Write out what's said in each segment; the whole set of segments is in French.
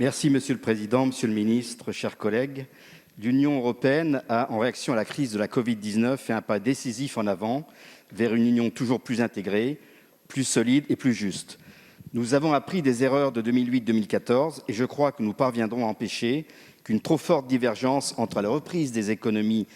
Merci Monsieur le Président, Monsieur le Ministre, chers collègues. L'Union européenne a, en réaction à la crise de la Covid-19, fait un pas décisif en avant vers une union toujours plus intégrée, plus solide et plus juste. Nous avons appris des erreurs de 2008-2014 et je crois que nous parviendrons à empêcher qu'une trop forte divergence entre la reprise des économies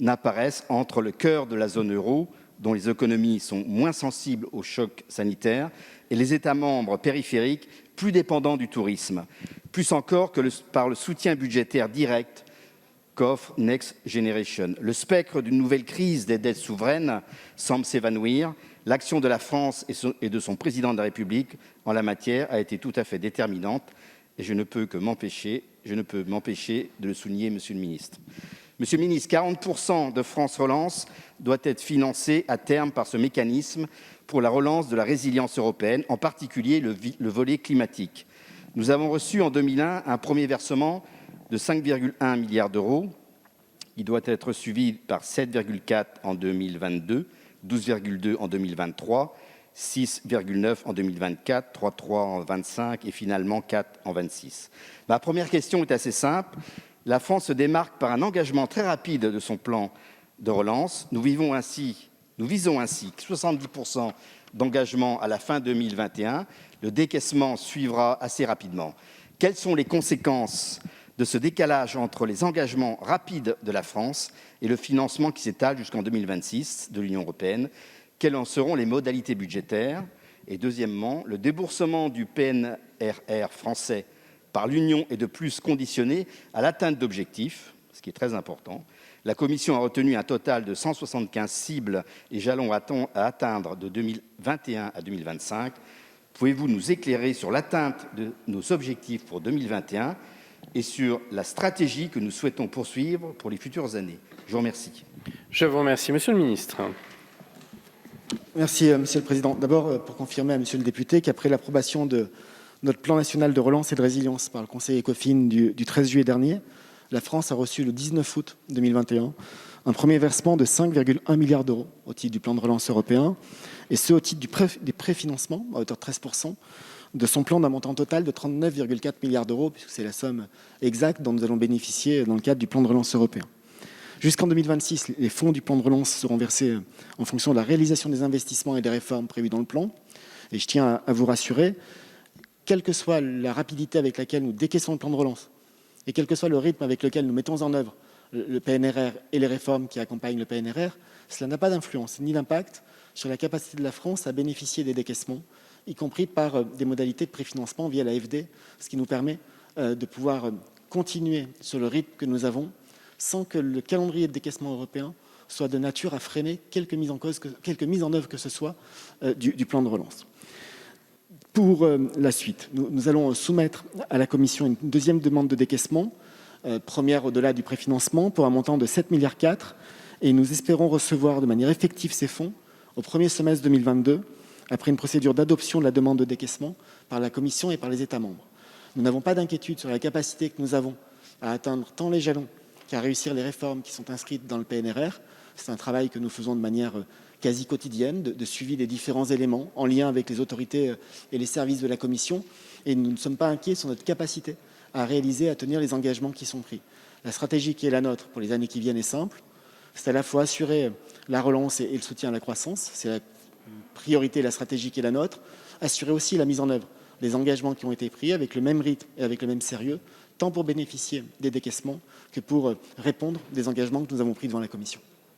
n'apparaisse entre le cœur de la zone euro, dont les économies sont moins sensibles aux chocs sanitaires, et les États membres périphériques plus dépendants du tourisme, plus encore que par le soutien budgétaire direct qu'offre Next Generation. Le spectre d'une nouvelle crise des dettes souveraines semble s'évanouir. L'action de la France et de son président de la République en la matière a été tout à fait déterminante et je ne peux m'empêcher de le souligner, Monsieur le Ministre. Monsieur le Ministre, 40% de France Relance doit être financé à terme par ce mécanisme pour la relance de la résilience européenne, en particulier le volet climatique. Nous avons reçu en 2001 un premier versement de 5,1 milliards d'euros. Il doit être suivi par 7,4 en 2022, 12,2 en 2023, 6,9 en 2024, 3,3 en 2025 et finalement 4 en 2026. Ma première question est assez simple. La France se démarque par un engagement très rapide de son plan de relance. Nous visons ainsi 70% d'engagement à la fin 2021. Le décaissement suivra assez rapidement. Quelles sont les conséquences de ce décalage entre les engagements rapides de la France et le financement qui s'étale jusqu'en 2026 de l'Union européenne? Quelles en seront les modalités budgétaires? Et deuxièmement, le déboursement du PNRR français par l'Union est de plus conditionné à l'atteinte d'objectifs, ce qui est très important. La Commission a retenu un total de 175 cibles et jalons à atteindre de 2021 à 2025. Pouvez-vous nous éclairer sur l'atteinte de nos objectifs pour 2021 et sur la stratégie que nous souhaitons poursuivre pour les futures années? Je vous remercie. Je vous remercie. Monsieur le ministre. Merci, Monsieur le Président. D'abord, pour confirmer à Monsieur le député qu'après l'approbation de notre plan national de relance et de résilience par le Conseil ECOFIN du 13 juillet dernier, la France a reçu le 19 août 2021 un premier versement de 5,1 milliards d'euros au titre du plan de relance européen, et ce au titre des préfinancements à hauteur de 13% de son plan d'un montant total de 39,4 milliards d'euros, puisque c'est la somme exacte dont nous allons bénéficier dans le cadre du plan de relance européen. Jusqu'en 2026, les fonds du plan de relance seront versés en fonction de la réalisation des investissements et des réformes prévues dans le plan. Et je tiens à vous rassurer, quelle que soit la rapidité avec laquelle nous décaissons le plan de relance et quel que soit le rythme avec lequel nous mettons en œuvre le PNRR et les réformes qui accompagnent le PNRR, cela n'a pas d'influence ni d'impact sur la capacité de la France à bénéficier des décaissements, y compris par des modalités de préfinancement via l'AFD, ce qui nous permet de pouvoir continuer sur le rythme que nous avons sans que le calendrier de décaissement européen soit de nature à freiner quelque mise en œuvre que ce soit du plan de relance. Pour la suite, nous allons soumettre à la Commission une deuxième demande de décaissement, première au-delà du préfinancement, pour un montant de 7,4 milliards, et nous espérons recevoir de manière effective ces fonds au premier semestre 2022, après une procédure d'adoption de la demande de décaissement par la Commission et par les États membres. Nous n'avons pas d'inquiétude sur la capacité que nous avons à atteindre tant les jalons qu'à réussir les réformes qui sont inscrites dans le PNRR. C'est un travail que nous faisons de manière quasi quotidienne, de suivi des différents éléments en lien avec les autorités et les services de la Commission. Et nous ne sommes pas inquiets sur notre capacité à réaliser, à tenir les engagements qui sont pris. La stratégie qui est la nôtre pour les années qui viennent est simple. C'est à la fois assurer la relance et le soutien à la croissance. C'est la priorité, la stratégie qui est la nôtre. Assurer aussi la mise en œuvre des engagements qui ont été pris avec le même rythme et avec le même sérieux, tant pour bénéficier des décaissements que pour répondre des engagements que nous avons pris devant la Commission.